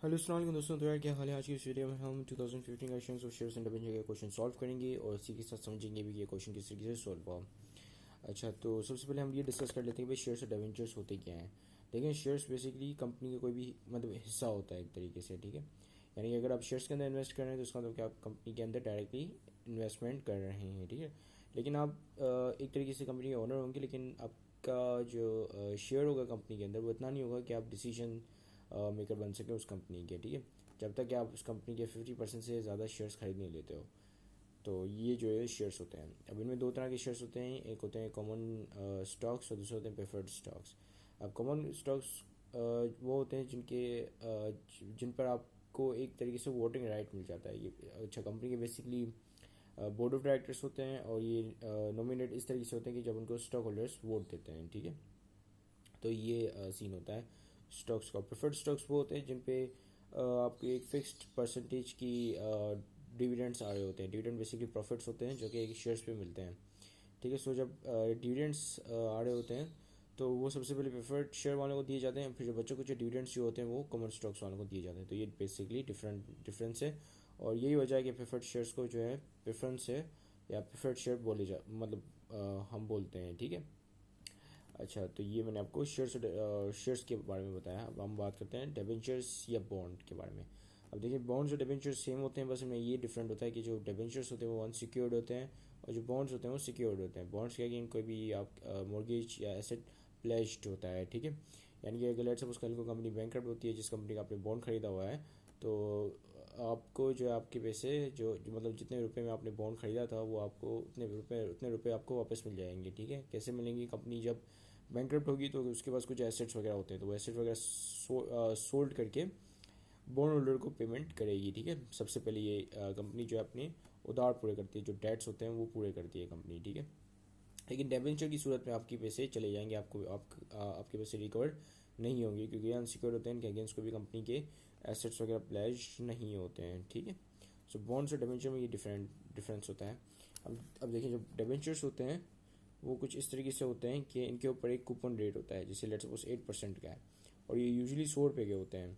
Hello अस्सलाम वालेकुम दोस्तों। तो यार क्या हाल है। आज की इस वीडियो में हम 2015 का इशेंस ऑफ शेयर्स एंड डिबेंचर के क्वेश्चन सॉल्व करेंगे और इसी के साथ समझेंगे भी कि ये क्वेश्चन किस तरीके से सॉल्व हुआ। अच्छा, तो सबसे पहले हम ये डिस्कस कर लेते हैं भाई शेयर्स और डिबेंचर्स होते क्या हैं। देखिए, शेयर्स बेसिकली कंपनी का कोई भी मतलब हिस्सा होता है एक तरीके से, ठीक है। यानी कि अगर आप शेयर्स के अंदर इन्वेस्ट कर रहे हैं तो उसका मतलब कि आप कंपनी के अंदर डायरेक्टली इन्वेस्टमेंट कर रहे हैं, ठीक है। लेकिन आप एक तरीके से कंपनी के ओनर होंगे, लेकिन आपका जो शेयर होगा कंपनी के अंदर वो इतना नहीं होगा कि आप डिसीजन मेकर बन सके उस कंपनी के, ठीक है। जब तक कि आप उस कंपनी के 50% से ज़्यादा शेयर्स खरीद नहीं लेते हो। तो ये जो है शेयर्स होते हैं। अब इनमें दो तरह के शेयर्स होते हैं, एक होते हैं कॉमन स्टॉक्स और दूसरे होते हैं प्रेफर्ड स्टॉक्स। अब कॉमन स्टॉक्स वो होते हैं जिन पर आपको एक तरीके से वोटिंग राइट मिल जाता है। ये अच्छा कंपनी के बेसिकली बोर्ड ऑफ डायरेक्टर्स होते हैं और ये नॉमिनेट इस तरीके से होते हैं कि जब उनको स्टॉक होल्डर्स वोट देते हैं, ठीक है। तो ये सीन होता है स्टॉक्स का। प्रेफर्ड स्टॉक्स वो होते हैं जिन पे आपको एक फिक्स्ड परसेंटेज की डिविडेंड्स आ रहे होते हैं। डिविडेंड बेसिकली प्रॉफिट्स होते हैं जो कि एक शेयर्स पे मिलते हैं, ठीक है। सो जब डिविडेंड्स आ रहे होते हैं तो वो सबसे पहले प्रेफर्ड शेयर वालों को दिए जाते हैं, फिर जो बच्चों को जो डिविडेंड्स जो होते हैं वो कॉमन स्टॉक्स वालों को दिए जाते हैं। तो ये बेसिकली डिफरेंस है और यही वजह है कि प्रेफर्ड शेयर्स को जो है प्रेफरेंस है या प्रेफर्ड शेयर बोले जा मतलब हम बोलते हैं, ठीक है। अच्छा, तो ये मैंने आपको शेयर्स के बारे में बताया। अब हम बात करते हैं डिबेंचर्स या बॉन्ड के बारे में। अब देखिए, बॉन्ड्स और डिबेंचर्स सेम होते हैं, बस इनमें ये डिफरेंट होता है कि जो डिबेंचर्स होते हैं वो अनसिक्योर्ड होते हैं और जो बॉन्ड्स होते हैं वो सिक्योर्ड होते हैं। बॉन्ड्स क्या कि कोई भी आप मॉर्गेज या एसेट प्लेज्ड होता है, ठीक है। यानी कि अगर लेट्स सपोज कल को कंपनी बैंकरप्ट होती है, जिस कंपनी का आपने बॉन्ड खरीदा हुआ है, तो आपको जो है आपके पैसे जो मतलब जितने रुपए में आपने बॉन्ड खरीदा था वो आपको उतने रुपए आपको वापस मिल जाएंगे, ठीक है। कैसे मिलेंगी? कंपनी जब बैंकरप्ट होगी तो उसके पास कुछ एसेट्स वगैरह होते हैं, तो वो एसेट वगैरह सोल्ड करके बॉन्ड होल्डर को पेमेंट करेगी, ठीक है। सबसे पहले ये कंपनी जो है अपने उधार पूरे करती है, जो डेट्स होते हैं वो पूरे करती है कंपनी, ठीक है। लेकिन डिबेंचर की सूरत में आपके पैसे चले जाएंगे, आपके पैसे रिकवर नहीं होंगे क्योंकि ये अनसिक्योर्ड होते हैं। इनके अगेंस्ट कोई भी कंपनी के एसेट्स वगैरह प्लेज नहीं होते हैं, ठीक है। सो बॉन्ड्स और डिबेंचर में ये डिफरेंस होता है। अब देखिए, जो डिबेंचर्स होते हैं वो कुछ इस तरीके से होते हैं कि इनके ऊपर एक कूपन रेट होता है, जैसे लेट्स सपोज 8% का है और ये यूजुअली 100 रुपये के होते हैं,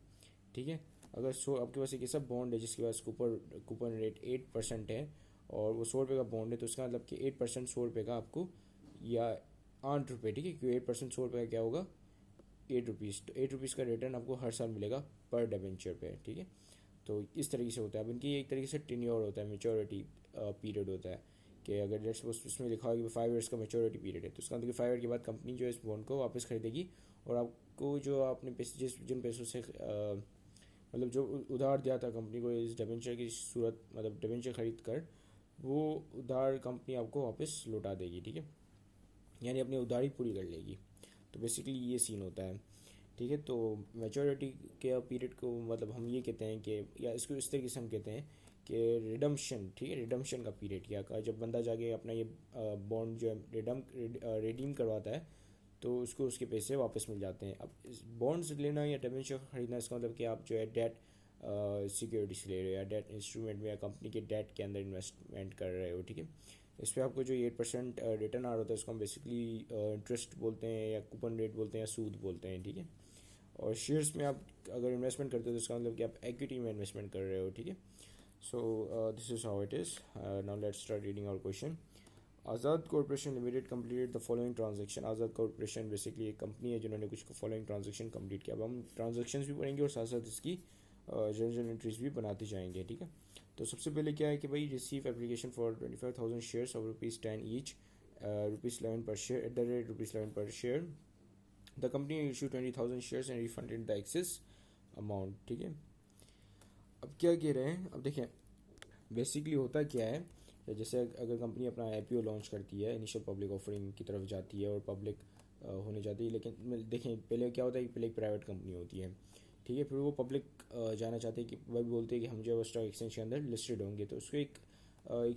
ठीक है। अगर आपके पास एक ऐसा बॉन्ड है जिसके पास कूपन रेट 8% है और वो 100 रुपये का बॉन्ड है, तो इसका मतलब कि 8% 100 रुपये का आपको या 8 रुपये, ठीक है, क्योंकि 8% 100 रुपये का क्या होगा 8 रुपीज़। तो 8 रुपीज़ का रिटर्न आपको हर साल मिलेगा पर डिबेंचर पे, ठीक है। तो इस तरीके से होता है। अब इनकी एक तरीके से टेन्योर होता है, मेच्योरिटी पीरियड होता है कि अगर लेट्स सपोज इसमें लिखा हो कि 5 ईयर्स का मेच्योरिटी पीरियड है, तो इसका मतलब कि 5 ईयर के बाद कंपनी जो है इस बॉन्ड को वापस खरीदेगी और आपको जो आपने पैसे जिन पैसों से मतलब जो उधार दिया था कंपनी को इस डिबेंचर की सूरत मतलब डिबेंचर खरीद कर, वो उधार कंपनी आपको वापस लौटा देगी, ठीक है। यानी अपनी उधारी पूरी कर लेगी। तो बेसिकली ये सीन होता है, ठीक है। तो मेच्योरिटी के पीरियड को मतलब हम ये कहते हैं कि या इसको इस तरीके से हम कहते हैं कि रिडम्पशन, ठीक है। रिडम्पशन का पीरियड क्या का जब बंदा जाके अपना ये बॉन्ड जो है रिडीम करवाता है तो उसको उसके पैसे वापस मिल जाते हैं। अब इस बॉन्ड्स लेना या डिबेंचर खरीदना इसका मतलब कि आप जो है डेट सिक्योरिटीज ले रहे हो या डेट इंस्ट्रूमेंट में या कंपनी के डेट के अंदर इन्वेस्टमेंट कर रहे हो, ठीक है। इस पर आपको जो 8% रिटर्न आ रहा होता है उसको हम बेसिकली इंटरेस्ट बोलते हैं या कूपन रेट बोलते हैं या सूद बोलते हैं, ठीक है। और शेयर्स में आप अगर इन्वेस्टमेंट करते हो तो इसका मतलब कि आप इक्विटी में इन्वेस्टमेंट कर रहे हो, ठीक है। So this is how it is. Now let's start reading our question. Azad corporation limited completed the following transaction. Azad corporation basically एक कंपनी है जिन्होंने कुछ फॉलोइंग ट्रांजेक्शन कंप्लीट किया। अब हम ट्रांजेक्शन भी पढ़ेंगे और साथ साथ इसकी जनरल एंट्रीज भी बनाते जाएंगे, ठीक है। तो सबसे पहले क्या है कि भाई receive application for 25,000 shares of ₹10 each, ₹11 पर शेयर एट द रेट ₹11 पर share. The company issue 20,000 shares and refunded the excess amount, ठीक है। अब क्या कह रहे हैं, अब देखें बेसिकली होता क्या है। जैसे अगर कंपनी अपना आईपीओ लॉन्च करती है, इनिशियल पब्लिक ऑफरिंग की तरफ जाती है और पब्लिक होने जाती है, लेकिन देखें पहले क्या होता है कि पहले एक प्राइवेट कंपनी होती है, ठीक है। फिर वो पब्लिक जाना चाहते हैं कि वह बोलते हैं कि हम जो है स्टॉक एक्सचेंज के अंदर लिस्टेड होंगे, तो उसको एक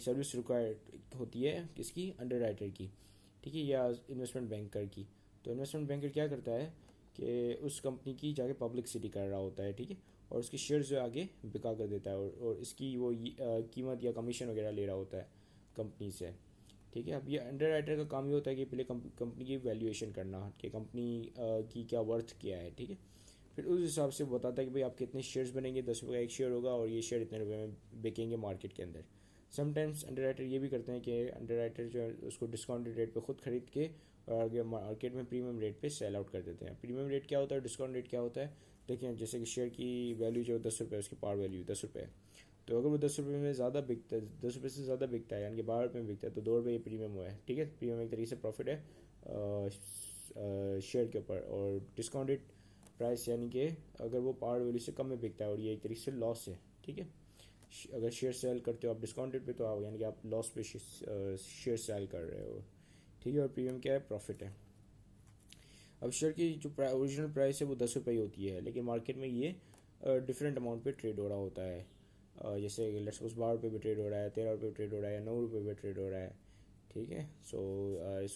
सर्विस रिक्वायर्ड होती है किसकी, अंडर राइटर की, ठीक है, या इन्वेस्टमेंट बैंकर की। तो इन्वेस्टमेंट बैंकर क्या करता है कि उस कंपनी की जाके पब्लिसिटी कर रहा होता है, ठीक है, और उसकी शेयर्स जो आगे बिका कर देता है और इसकी वो कीमत या कमीशन वगैरह ले रहा होता है कंपनी से, ठीक है। अब ये अंडर राइटर का काम ये होता है कि पहले कंपनी की वैल्यूएशन करना कि कंपनी की क्या वर्थ क्या है, ठीक है। फिर उस हिसाब से बताता है कि भाई आपके इतने शेयर्स बनेंगे, 10 रुपये का एक शेयर होगा और ये शेयर इतने रुपये में बिकेंगे मार्केट के अंदर। समटाइम्स अंडरराइटर ये भी करते हैं कि अंडरराइटर जो है उसको डिस्काउंटेड रेट पे खुद खरीद के और आगे मार्केट में प्रीमियम रेट पे सेल आउट कर देते हैं। प्रीमियम रेट क्या होता है, डिस्काउंट रेट क्या होता है? देखिए जैसे कि शेयर की वैल्यू जो 10 रुपये, उसकी पार वैल्यू 10 रुपये, तो अगर वो 10 रुपये में ज़्यादा बिकता है, 10 रुपये से ज़्यादा बिकता है यानी कि 12 रुपये में बिकता है, तो 2 रुपये प्रीमियम हुआ है। ठीक है, प्रीमियम एक तरीके से प्रॉफिट है शेयर के ऊपर। और डिस्काउंटेड प्राइस यानी कि अगर वो पार वैल्यू से कम में बिकता है और ये एक तरीके से लॉस है। ठीक है, अगर शेयर सेल करते हो आप डिस्काउंटेड पे तो आप यानी कि आप लॉस पे शेयर सेल कर रहे हो। ठीक है, और प्रीमियम क्या है, प्रॉफिट है। अब शेयर की जो ओरिजिनल प्राइस है वो 10 रुपये ही होती है, लेकिन मार्केट में ये डिफरेंट अमाउंट पे ट्रेड हो रहा होता है। जैसे लेट्स सपोज 12 रुपये पे ट्रेड हो रहा है, 13 रुपये पे ट्रेड हो रहा है, या 9 रुपये पे ट्रेड हो रहा है। ठीक है, सो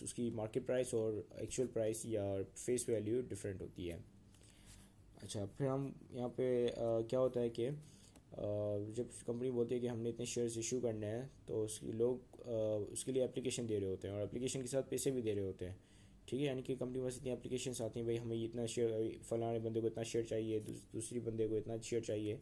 उसकी मार्केट प्राइस और एक्चुअल प्राइस या फेस वैल्यू डिफरेंट होती है। अच्छा, फिर हम यहाँ पे क्या होता है कि जब कंपनी बोलती है कि हमने इतने शेयर्स इशू करने हैं, तो उसके लोग उसके लिए एप्लीकेशन दे रहे होते हैं और एप्लीकेशन के साथ पैसे भी दे रहे होते हैं। ठीक है, यानी कि कंपनी के पास इतनी एप्लीकेशन आती हैं, भाई हमें इतना शेयर, फलाने बंदे को इतना शेयर चाहिए, दूसरी बंदे को इतना शेयर चाहिए,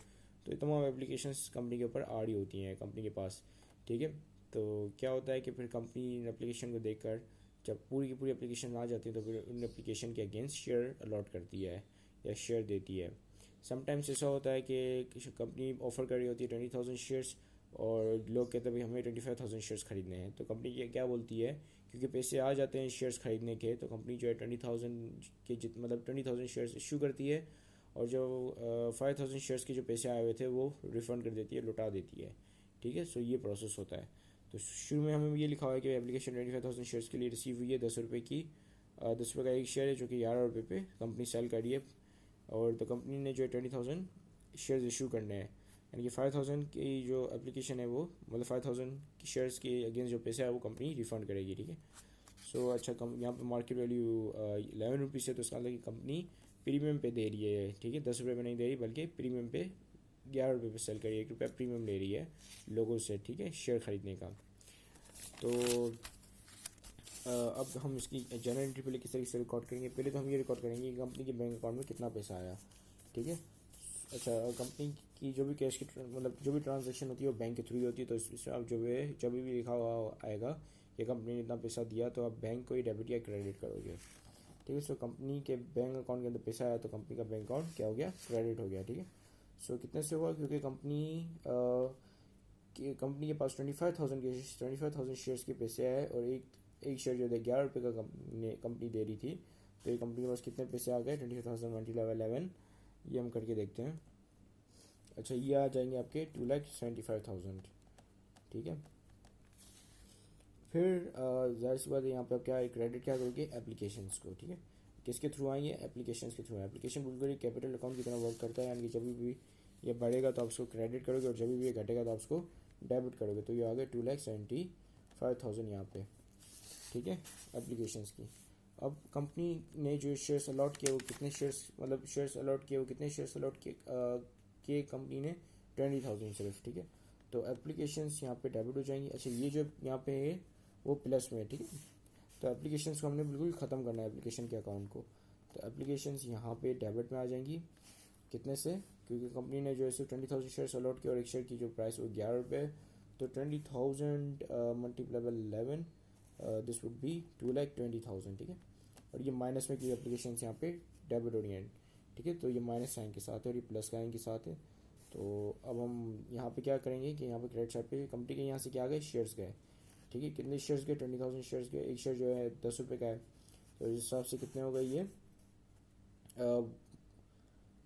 तो ये तमाम एप्लीकेशन कंपनी के ऊपर आ रही होती हैं कंपनी के पास। ठीक है, तो क्या होता है कि फिर कंपनी इन एप्लीकेशन को देखकर जब पूरी की पूरी एप्लीकेशन आ जाती है तो फिर उन एप्लीकेशन के अगेंस्ट शेयर अलॉट करती है या शेयर देती है। समटाइम्स ऐसा होता है कि कंपनी ऑफर कर रही होती है 20,000 शेयर्स और लोग कहते हैं भाई हमें 25,000 शेयर्स खरीदने हैं, तो कंपनी क्या बोलती है, क्योंकि पैसे आ जाते हैं शेयर्स खरीदने के, तो कंपनी जो है 20,000 के मतलब 20,000 शेयर्स इशू करती है और जो 5,000 शेयर्स के जो पैसे आए हुए थे वो रिफ़ंड कर देती है, लौटा देती है। ठीक है, सो ये प्रोसेस होता है। तो शुरू में हमें ये लिखा हुआ है कि एप्लीकेशन 25,000 शेयर्स के लिए रिसीव हुई है, 10 रुपये की, 10 रुपये का एक शेयर है जो कि 11 रुपये पे कंपनी सेल कर रही है। और तो कंपनी ने जो 20,000 शेयर्स इशू करने हैं, यानी कि 5,000 की जो एप्लीकेशन है वो मतलब 5,000 की शेयर्स के अगेंस्ट जो पैसा है वो कंपनी रिफ़ंड करेगी। ठीक है, सो अच्छा, यहाँ पे मार्केट वैल्यू 11 रुपीज़ है, तो इसका मतलब कि कंपनी प्रीमियम पे दे रही है। ठीक है, 10 रुपये में नहीं दे रही बल्कि प्रीमियम पे 11 रुपये पे सेल कर रही है, 1 रुपया प्रीमियम ले रही है लोगों से। ठीक है, शेयर ख़रीदने का। तो अब हम इसकी जनरल एंट्री पहले किस तरीके से रिकॉर्ड करेंगे, पहले तो हम ये रिकॉर्ड करेंगे कि कंपनी के बैंक अकाउंट में कितना पैसा आया। ठीक है, अच्छा, कंपनी की जो भी कैश की मतलब जो भी ट्रांजैक्शन होती है वो बैंक के थ्रू ही होती है, तो इसमें आप जो है जब भी लिखा हुआ आएगा कि कंपनी ने इतना पैसा दिया तो आप बैंक को ही डेबिट या क्रेडिट करोगे। ठीक है, सो कंपनी के बैंक अकाउंट के अंदर पैसा आया तो कंपनी का बैंक अकाउंट क्या हो गया, क्रेडिट हो गया। ठीक है, सो कितने से हुआ, क्योंकि कंपनी के पास 25,000 शेयर्स के पैसे आए और एक शेयर जो है 11 रुपये का कंपनी दे रही थी, तो ये कंपनी के पास कितने पैसे आ गए, 25,000 मल्टीप्लाई 11, ये हम करके देखते हैं। अच्छा, ये आ जाएंगे आपके 2,75,000। ठीक है, फिर जाहिर सी बात है यहाँ पे आप क्या क्रेडिट क्या करोगे, एप्लीकेशंस को। ठीक है, किसके थ्रू आएंगे, एप्लीकेशंस के थ्रू। एप्लीकेशन बिल्कुल कैपिटल अकाउंट की तरह वर्क करता है, यानी कि जब भी ये बढ़ेगा तो आप उसको क्रेडिट करोगे और जब भी ये घटेगा तो आप उसको डेबिट करोगे। तो ये आ गए 2,75,000 यहाँ पे। ठीक है, एप्लीकेशंस की। अब कंपनी ने जो शेयर्स अलॉट किए वो कितने शेयर्स मतलब शेयर्स अलॉट किए वो कितने शेयर्स अलॉट किए कंपनी ने 20,000 सिर्फ। ठीक है, तो एप्लीकेशंस यहाँ पे डेबिट हो जाएंगी। अच्छा, ये जो यहाँ पे है वो प्लस में है। ठीक है, तो एप्लीकेशंस को हमने बिल्कुल ख़त्म करना है, एप्लीकेशन के अकाउंट को। तो एप्लीकेशंस यहाँ पे डेबिट में आ जाएंगी, कितने से, क्योंकि कंपनी ने जो है सिर्फ 20,000 शेयर्स अलॉट किया और एक शेयर की जो प्राइस वो 11 रुपये, तो 20,000 multiply by 11 this would be 2,20,000। ठीक है, और ये माइनस में की एप्लीकेशन यहाँ पे डेबिट हो रही हैं। ठीक है, तो ये माइनस साइन के साथ है और ये प्लस साइन के साथ है। तो अब हम यहाँ पे क्या करेंगे कि यहाँ पे क्रेडिट साइड पे कंपनी के यहाँ से क्या गए, शेयर्स गए। ठीक है, कितने शेयर्स गए, 20,000 शेयर्स गए। एक शेयर जो है 10 रुपये का है, तो इस हिसाब से कितने हो गए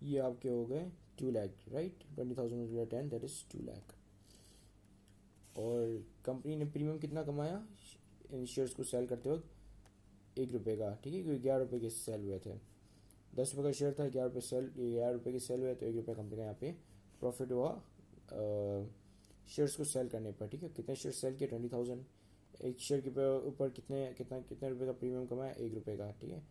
ये आपके हो गए 2 lakh, right. 20,000 10 that is 2 lakh. और कंपनी ने प्रीमियम कितना कमाया इन शेयर्स को सेल करते वक्त, 1 रुपये का। ठीक है, क्योंकि 11 रुपये के सेल हुए थे, 10 रुपये का शेयर था, 11 रुपये के सेल हुए, तो 1 रुपये कंपनी का यहाँ पे प्रॉफिट हुआ शेयर्स को सेल करने पर। ठीक है, कितने शेयर सेल किए, 20,000। एक शेयर के ऊपर कितने रुपये का प्रीमियम कमाया, 1 रुपये का। ठीक है,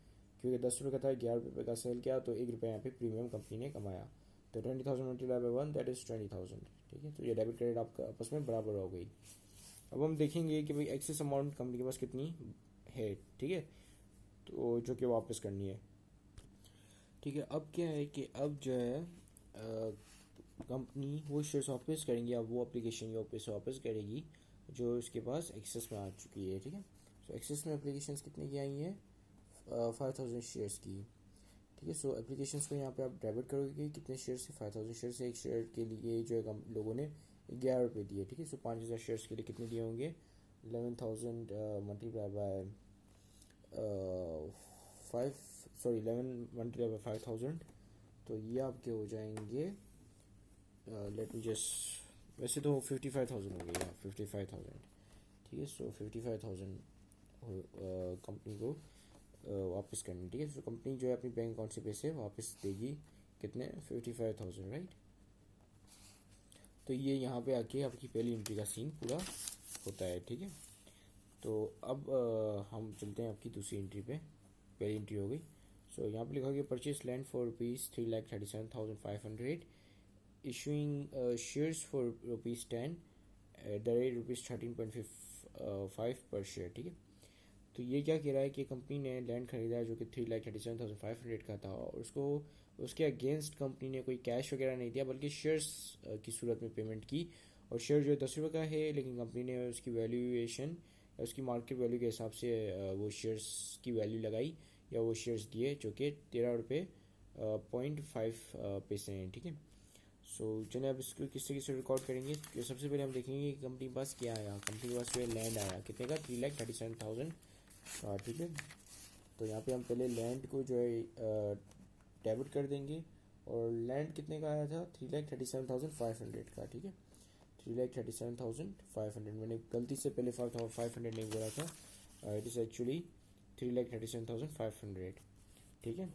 क्योंकि 10 रुपये का था, 11 रुपये का सेल किया, तो 1 रुपये यहाँ पे प्रीमियम कंपनी ने कमाया। तो 20,000 मल्टीप्लाई बाय 1 दैट इज़ 20,000। ठीक है, तो ये डेबिट क्रेडिट आपका आपस में बराबर हो गई। अब हम देखेंगे कि भाई एक्सेस अमाउंट कंपनी के पास कितनी है। ठीक है, तो जो कि वापस करनी है। ठीक है, अब क्या है कि अब जो है कंपनी वो शेयर्स वापस करेंगी, अब वो एप्लीकेशन वापस करेगी जो उसके पास एक्सेस में आ चुकी है। ठीक है, सो एक्सेस में एप्लीकेशंस कितने की आई हैं? 5000 शेयर्स की। ठीक है, सो एप्लीकेशंस को यहाँ पे आप डेबिट करोगे कितने शेयर से? 5000 शेयर से। एक शेयर के लिए जो है लोगों ने 11 रुपये दिए। ठीक है, सो 5000 शेयर्स के लिए कितने दिए होंगे? 11,000 मल्टीप्लाई बाय 5 तो ये आपके हो जाएंगे, लेट मी जस्ट, वैसे तो 55,000 हो गया, 55,000। ठीक है, सो 55,000 कंपनी को वापस करनी। ठीक है, सो कंपनी जो है अपनी बैंक अकाउंट से पैसे वापस देगी कितने? 55,000, राइट। तो ये यहाँ पे आके आपकी पहली एंट्री का सीन पूरा होता है। ठीक है, तो अब हम चलते हैं आपकी दूसरी एंट्री पे। पहली एंट्री हो गई, सो यहाँ पे लिखा गया purchase land for ₹3,37,500, issuing shares for ₹10 at the rate ₹13.5 पर शेयर। ठीक है, तो ये क्या कह रहा है कि कंपनी ने लैंड खरीदा है जो कि 3,37,500 का था, और उसके अगेंस्ट कंपनी ने कोई कैश वगैरह नहीं दिया बल्कि शेयर्स की सूरत में पेमेंट की। और शेयर जो है 10 रुपये का है, लेकिन कंपनी ने उसकी वैल्यूएशन, उसकी मार्केट वैल्यू के हिसाब से वो शेयर्स की वैल्यू लगाई या वो शेयर्स दिए जो कि 13.5 पैसे हैं। ठीक है, सो चलिए अब इसको किस तरीके से रिकॉर्ड करेंगे। कि सबसे पहले हम देखेंगे कि कंपनी के पास क्या आया। कंपनी के पास जो है लैंड आया, कितने का? 3,37,000 का। ठीक है, तो यहाँ पे हम पहले लैंड को जो है डेबिट कर देंगे, और लैंड कितने का आया था? 3,37,500 का। ठीक है, 3,37,500, मैंने गलती से पहले 500 नहीं बोला था, इट इज़ एक्चुअली 3,37,500। ठीक है,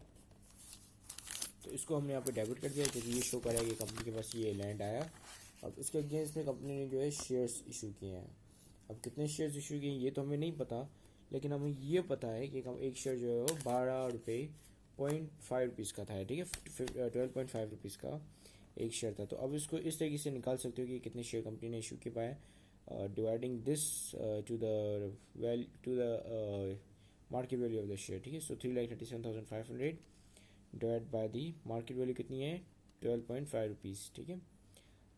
तो इसको हमने यहाँ पे डेबिट कर दिया क्योंकि ये शो कर रहा है कि कंपनी के पास ये लैंड आया। अब इसके अगेंस्ट में कंपनी ने जो है शेयर्स इशू किए हैं। अब कितने शेयर्स इशू किए हैं ये तो हमें नहीं पता, लेकिन हमें ये पता है कि एक शेयर जो है वो 12.5 रुपये का था। ठीक है, 12.5 रुपीज़ का एक शेयर था। तो अब इसको इस तरीके से निकाल सकते हो कि कितने शेयर कंपनी ने इशू किए पाए, dividing this to the market value of the share. ठीक है, so 3,37,500 divide by the market value कितनी है? 12.5 रुपीज़। ठीक है,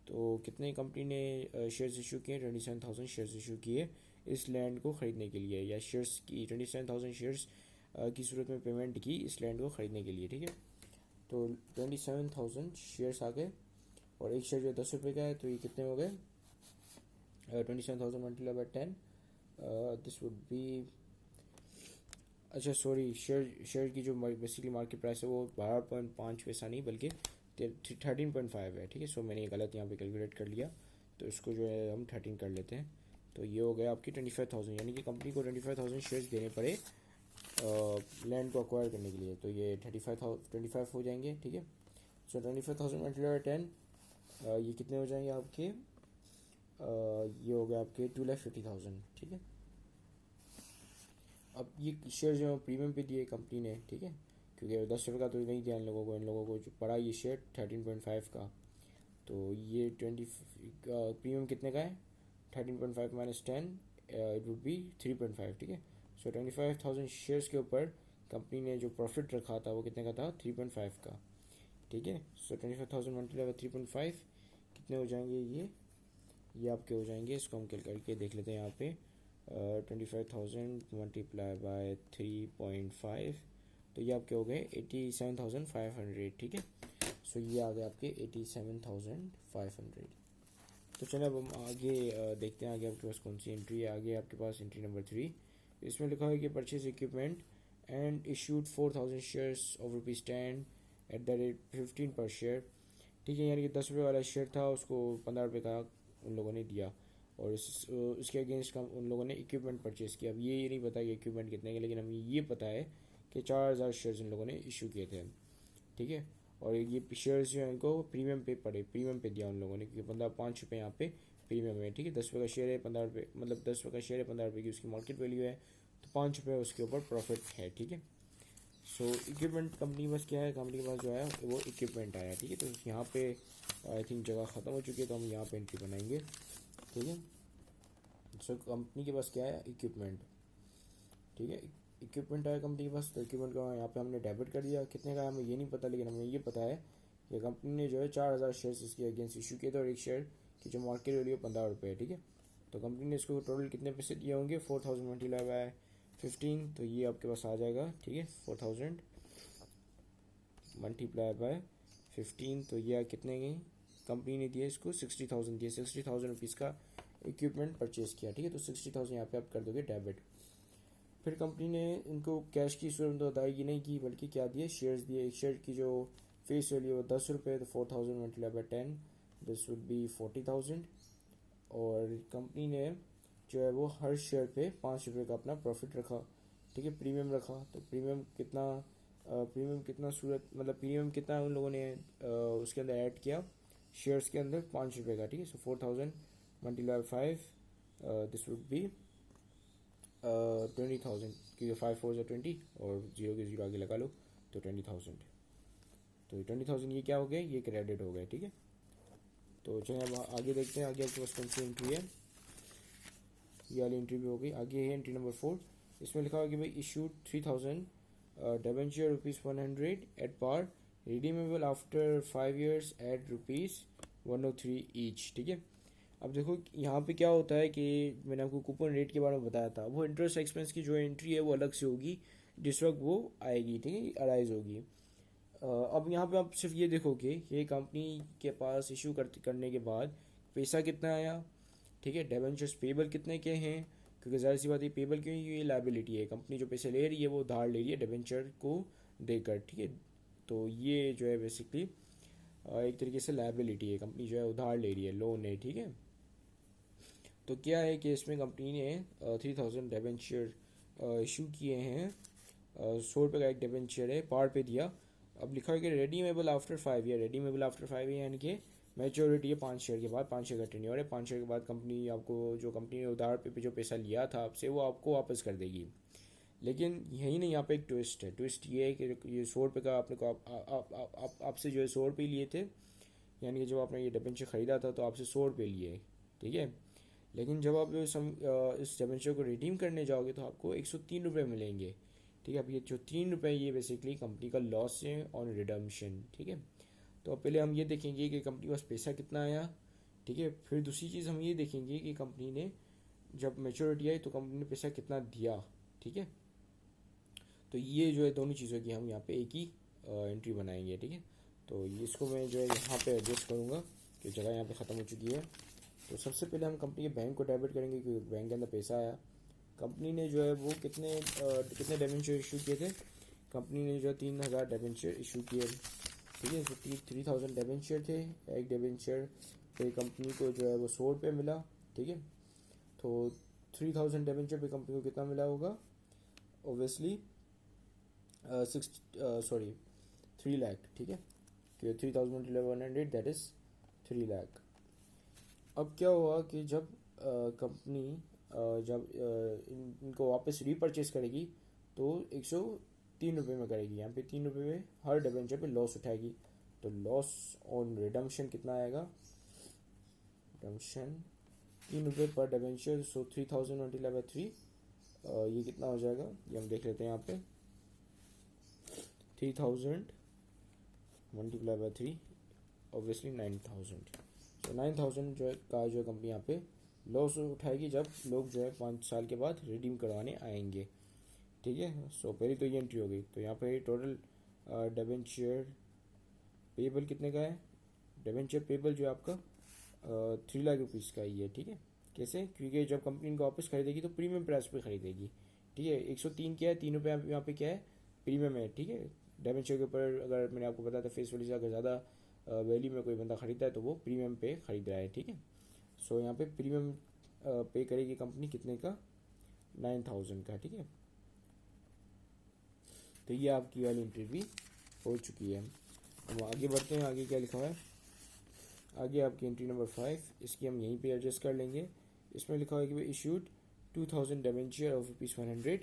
तो कितने कंपनी ने शेयर्स इशू किए? 27,000 शेयर्स इशू किए इस लैंड को ख़रीदने के लिए, या शेयर्स की 27,000 शेयर्स की सूरत में पेमेंट की इस लैंड को ख़रीदने के लिए। ठीक है, तो 27,000 शेयर्स आ गए, और एक शेयर जो 10 रुपये का है, तो ये कितने हो गए? 27,000 multiply by 10, this would be, अच्छा सॉरी, शेयर की जो बेसिकली मार्केट प्राइस है वो 12.5 पैसा नहीं बल्कि 13.5 है। ठीक है, सो मैंने ये गलत यहाँ पे कैलकुलेट कर लिया, तो इसको जो है हम 13 कर लेते हैं। तो ये हो गया आपकी 25,000, यानी कि कंपनी को 25,000 शेयर्स देने पड़े लैंड को अक्वायर करने के लिए। तो ये 25 हो जाएंगे। ठीक है, सो 25,000 मल्टीप्लाई 10, ये कितने हो जाएंगे आपके? ये हो गया आपके 2,50,000। ठीक है, अब ये शेयर जो प्रीमियम पे दिए कंपनी ने। ठीक है, क्योंकि 10 रुपये का तो नहीं दिया इन लोगों को जो पड़ा ये शेयर 13.5 का। तो ये 20 प्रीमियम कितने का है? 13.5 माइनस 10, इट वुड बी 3.5। ठीक है, सो 25,000 शेयर्स के ऊपर कंपनी ने जो प्रॉफिट रखा था वो कितने का था? 3.5 का। ठीक है, सो 25,000 मल्टीप्लाई बाय 3.5 कितने हो जाएंगे? ये आपके हो जाएंगे, इसको हम कैलकुलेट करके देख लेते हैं यहाँ पे। 25,000 मल्टीप्लाई बाय 3.5, तो ये आपके हो गए 87,500। ठीक है, सो ये आ गए आपके 87,500। तो चलो अब हम आगे देखते हैं आगे आपके पास कौन सी एंट्री है। आगे आपके पास एंट्री नंबर 3, इसमें लिखा है कि purchase equipment and issued 4,000 shares of ₹10 at the rate 15 पर शेयर। ठीक है, यानी कि 10 रुपये वाला शेयर था उसको 15 रुपये का उन लोगों ने दिया, और इसके अगेंस्ट उन लोगों ने इक्विपमेंट परचेज़ किया। अब ये नहीं पता कि इक्विपमेंट कितने के, लेकिन हमें ये पता है कि 4,000 शेयर्स इन लोगों ने इशू किए थे। ठीक है, और ये शेयर्स जो है इनको प्रीमियम पे पड़े, प्रीमियम पे दिया उन लोगों ने, क्योंकि 5 रुपये यहाँ पे प्रीमियम है। ठीक है, 10 रुपये का शेयर है, 15 रुपये, मतलब 10 रुपये का शेयर है, 15 रुपये की उसकी मार्केट वैल्यू है, तो 5 रुपये उसके ऊपर प्रॉफिट है। ठीक है, सो इक्विपमेंट कंपनी के पास क्या है? कंपनी के पास जो है वो इक्विपमेंट आया। ठीक है, तो यहाँ पे आई थिंक जगह ख़त्म हो चुकी है, तो हम यहाँ पे एंट्री बनाएंगे। ठीक है, सो कंपनी के पास क्या है? इक्विपमेंट। ठीक है, इक्विपमेंट आया कंपनी के पास, तो इक्विपमेंट का यहाँ पे हमने डेबिट कर दिया। कितने का है हमें ये नहीं पता, लेकिन हमें ये पता है कि कंपनी ने जो है 4000 शेयर्स इसके अगेंस्ट इशू किए थे, और एक शेयर की जो मार्केट वैल्यू है 15 रुपये है, ठीक है। तो कंपनी ने इसको टोटल कितने पैसे दिए होंगे, 4000 मल्टीप्लाई बाय 15, तो ये आपके पास आ जाएगा, ठीक है। 4000 मल्टीप्लाई बाय 15, तो ये कितने गई, कंपनी ने दिया इसको 60,000 दिए, 60,000 रुपीज़ का इक्विपमेंट परचेज किया, ठीक है। तो 60,000 यहाँ पे आप कर दोगे डेबिट। फिर कंपनी ने इनको कैश की सूरत में तो अदायगी नहीं की, बल्कि क्या दिए, शेयर्स दिए। एक शेयर की जो फेस वैल्यू है 10 रुपये, तो 4000 multiply by 10, this would be 40,000। और कंपनी ने जो है वो हर शेयर पे 5 रुपये का अपना प्रॉफिट रखा, ठीक है, प्रीमियम रखा। तो प्रीमियम कितना सूरत, मतलब प्रीमियम कितना उन लोगों ने उसके अंदर ऐड किया शेयर्स के अंदर, 5 रुपये का, ठीक है। सो 4000 मल्टीप्लाई 5, दिस वुड बी 20,000, क्योंकि 5 4 20 और 0 के 0 आगे लगा लो, तो 20,000। तो 20,000 ये क्या हो गया, ये क्रेडिट हो गया, ठीक है। तो चलिए अब आगे देखते हैं, आगे आपके पास कौन सी एंट्री है। ये वाली एंट्री भी हो गई। आगे है एंट्री नंबर 4, इसमें लिखा हुआ कि भाई issued 3000 debenture ₹100 at par, redeemable after 5 years at ₹103 each, ठीक है। अब देखो यहाँ पे क्या होता है कि मैंने आपको कूपन रेट के बारे में बताया था, वो इंटरेस्ट एक्सपेंस की जो एंट्री है वो अलग से होगी जिस वक्त वो आएगी, ठीक है, अराइज होगी। अब यहाँ पे आप सिर्फ ये देखो कि ये कंपनी के पास इशू करने के बाद पैसा कितना आया, ठीक है। डिबेंचर्स पेबल कितने के हैं, क्योंकि ज़ाहिर सी बात है पेबल क्यों, ये लाइबिलिटी है, कंपनी जो पैसे ले रही है वो उधार ले रही है डिबेंचर को देकर, ठीक है। तो ये जो है बेसिकली एक तरीके से लाइबिलिटी है, कंपनी जो है उधार ले रही है, लोन है, ठीक है। तो क्या है कि इसमें कंपनी ने 3000 डिबेंचर इशू किए हैं, 100 रुपये का एक डिबेंचर है, पार पे दिया। अब लिखा है कि redeemable after 5 year, redeemable after 5 year यानी कि मैच्योरिटी है 5 शेयर के बाद, 5 शेयर का टेन्योर है, 5 शेयर के बाद कंपनी आपको, जो कंपनी ने उधार पे जो पैसा लिया था आपसे, वो आपको वापस कर देगी। लेकिन यही नहीं, यहाँ पे एक ट्विस्ट है। ट्विस्ट ये है कि ये 100 रुपये का आपने को आपसे जो है 100 रुपये लिए थे, यानी कि जब आपने ये डिबेंचर ख़रीदा था तो आपसे 100 रुपये लिए, ठीक है। लेकिन जब आप इस डिबेंचर को रिडीम करने जाओगे तो आपको 103 रुपये मिलेंगे, ठीक है। अब ये जो 3 रुपये ये बेसिकली कंपनी का लॉस है ऑन रिडम्पशन, ठीक है। तो अब पहले हम ये देखेंगे कि कंपनी के पास पैसा कितना आया, ठीक है। फिर दूसरी चीज़ हम ये देखेंगे कि कंपनी ने जब मेच्योरिटी आई तो कंपनी ने पैसा कितना दिया, ठीक है। तो ये जो है दोनों चीज़ों की हम यहाँ पे एक ही एंट्री बनाएंगे, ठीक है। तो इसको मैं जो है यहाँ पे एडजस्ट करूँगा कि जगह यहाँ पे ख़त्म हो चुकी है। तो सबसे पहले हम कंपनी के बैंक को डेबिट करेंगे, क्योंकि बैंक के अंदर पैसा आया। कंपनी ने जो है वो कितने डिबेंचर इशू किए थे, कंपनी ने जो है 3000 डिबेंचर इशू किए, ठीक है। तो 3000 डिबेंचर थे, एक डिबेंचर पे कंपनी को जो है वो 100 रुपये मिला, ठीक है। तो 3000 डिबेंचर पे कंपनी को कितना मिला होगा, ओबियसली 3 लाख, ठीक है। कि 3000 दैट इज़ 3 लाख। अब क्या हुआ कि जब कंपनी जब इनको वापस रीपरचेज करेगी तो 103 रुपये में करेगी, यहाँ पे 3 रुपये में हर डिबेंचर पे लॉस उठाएगी। तो लॉस ऑन रिडम्पशन कितना आएगा, रिडम्पशन 3 रुपये पर डिबेंचर, सो 3000 मल्टीप्लाई बाय 3, ये कितना हो जाएगा, ये हम देख लेते हैं यहाँ पे। 3000 मल्टीप्लाई बाय 3 ऑब्वियसली 9000। तो 9000 जो है कंपनी यहाँ पे लॉस उठाएगी जब लोग जो है 5 साल के बाद रिडीम करवाने आएंगे, ठीक है। सो पहली तो ये एंट्री हो गई। तो यहाँ पे टोटल डिबेंचर पेबल कितने का है, डिबेंचर पेबल जो है आपका 3 लाख रुपीज़ का ही है, ठीक है। कैसे, क्योंकि जब कंपनी इनको वापस खरीदेगी तो प्रीमियम प्राइस पे खरीदेगी, ठीक है। 103 क्या है, 3 रुपये यहाँ पे क्या है, प्रीमियम है, ठीक है। डिबेंचर के ऊपर अगर मैंने आपको बताया था फेस वैल्यू से अगर ज़्यादा वैल्यू में कोई बंदा खरीदता है तो वो प्रीमियम पे खरीद रहा है, ठीक है। सो यहाँ पे प्रीमियम पे करेगी कंपनी कितने का, 9000 का, ठीक है। तो ये आपकी वाली एंट्री भी हो चुकी है। हम आगे बढ़ते हैं, आगे क्या लिखा है, आगे आपकी एंट्री नंबर 5, इसकी हम यहीं पे एडजस्ट कर लेंगे। इसमें लिखा है कि भाई इशूड 2000 डिबेंचर ऑफ ₹100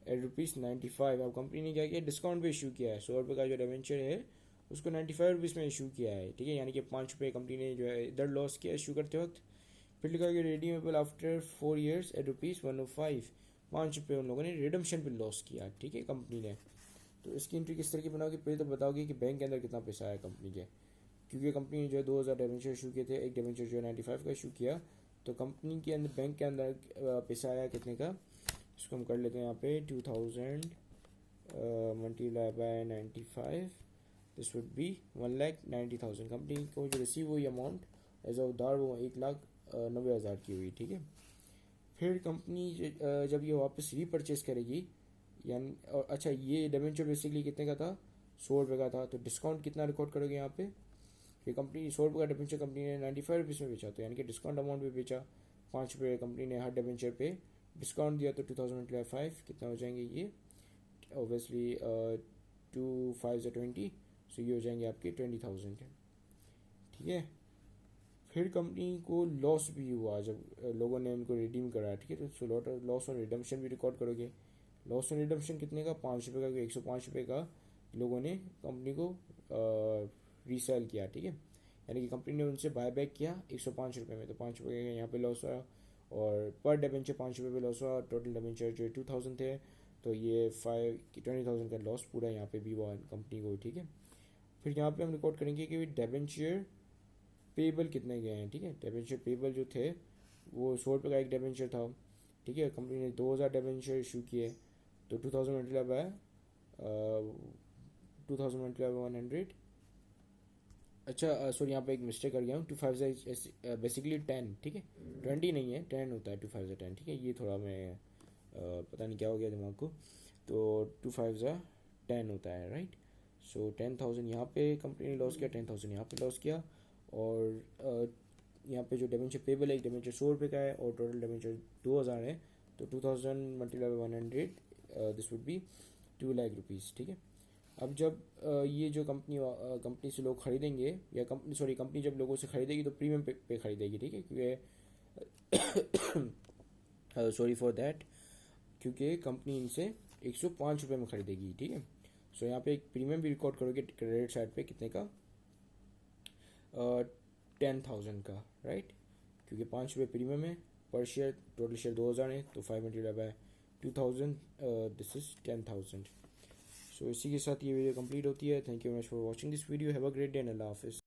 एट ₹95। अब कंपनी ने क्या किया, डिस्काउंट पे इशू किया है, 100 रुपये का जो डिबेंचर है उसको 95 रुपीज़ में इशू किया है, ठीक है। यानी कि 5 रुपये कंपनी ने जो है इधर लॉस किया इशू करते वक्त। फिर लिखा है कि रिडीमेबल आफ्टर 4 years एट ₹105। ₹5 उन लोगों ने रिडम्पशन पे लॉस किया, ठीक है, कंपनी ने। तो इसकी एंट्री किस तरह की बनाओगे? पहले तो बताओगे कि बैंक के अंदर कितना पैसा आया कंपनी के, क्योंकि कंपनी ने जो है 2000 डिबेंचर इशू किए थे, एक डिबेंचर जो है 95 का इशू किया, तो कंपनी के अंदर बैंक के अंदर पैसा आया कितने का, इसको हम कर लेते हैं यहाँ पे 2000 multiply by 95, this would be 1,90,000। Company को जो रिसीव हुई अमाउंट एज अ उधार वो 1,90,000 की हुई, ठीक है। फिर कंपनी जब ये वापस रीपरचेज करेगी, यानी और अच्छा ये डिबेंचर बेसिकली कितने का था, ₹100 का था, तो डिस्काउंट कितना रिकॉर्ड करोगे यहाँ पे, कि कंपनी ₹100 का डिबेंचर कंपनी ने 95 रुपीज़ में बेचा, तो यानी कि डिस्काउंट अमाउंट भी बेचा ₹5 कंपनी ने हर डिबेंचर पे डिस्काउंट दिया, तो 2005 कितना हो जाएंगे ये, ऑब्वियसली 2 5 20, सो ये हो जाएंगे आपके 20,000, ठीक है। फिर कंपनी को लॉस भी हुआ जब लोगों ने उनको रिडीम करा, ठीक है, तो लॉस ऑन रिडम्पशन भी रिकॉर्ड करोगे। लॉस ऑन रिडम्पशन कितने का, ₹5 का, ₹105 का लोगों ने कंपनी को रीसेल किया, ठीक है, यानी कि कंपनी ने उनसे बाय बैक किया ₹105 में, तो ₹5 का यहाँ पे लॉस हुआ, और पर डिबेंचर ₹5 पे लॉस हुआ, टोटल डिबेंचर जो 2000 थे, तो ये 20,000 का लॉस पूरा यहाँ पे भी हुआ कंपनी को, ठीक है। फिर यहाँ पे हम रिकॉर्ड करेंगे कि डिबेंचर पेबल कितने गए हैं, ठीक है। डिबेंचर पेबल जो थे वो ₹100 का एक डिबेंचर था, ठीक है, कंपनी ने 2000 डिबेंचर इशू किए, तो 2000 मल्टीप्लाई बाय 2000 मल्टीप्लाई बाय 100, अच्छा सॉरी यहाँ पे एक मिस्टेक कर गया हूँ, 2 5 बेसिकली 10, ठीक है, 20 नहीं है, 10 होता है, 2 5 10, ठीक है, ये थोड़ा मैं पता नहीं क्या हो गया दिमाग को, तो 2 5 10 होता है, राइट। सो 10,000 यहाँ पे कंपनी ने लॉस किया, 10,000 यहाँ पे लॉस किया, और यहाँ पे जो डिबेंचर पेबल है, एक डिबेंचर ₹100 का है, और टोटल डिबेंचर 2000 है, तो 2000 multiply by 100, this would be 2 lakh rupees, ठीक है। अब जब ये जो कंपनी से लोग खरीदेंगे, या कंपनी जब लोगों से खरीदेगी तो प्रीमियम पे खरीदेगी, ठीक है, क्योंकि सॉरी फॉर दैट, क्योंकि कंपनी इनसे ₹105 में खरीदेगी, ठीक है। सो यहाँ पे एक प्रीमियम भी रिकॉर्ड करोगे क्रेडिट साइड पे कितने का, 10,000 का, राइट, क्योंकि ₹5 प्रीमियम है पर शेयर, टोटल शेयर 2000 है, तो 5 multiply by 2000, this is 10,000। So इसी के साथ ये वीडियो कंप्लीट होती है। Thank you very much for watching this video, have a great day and अल्लाह हाफिज़।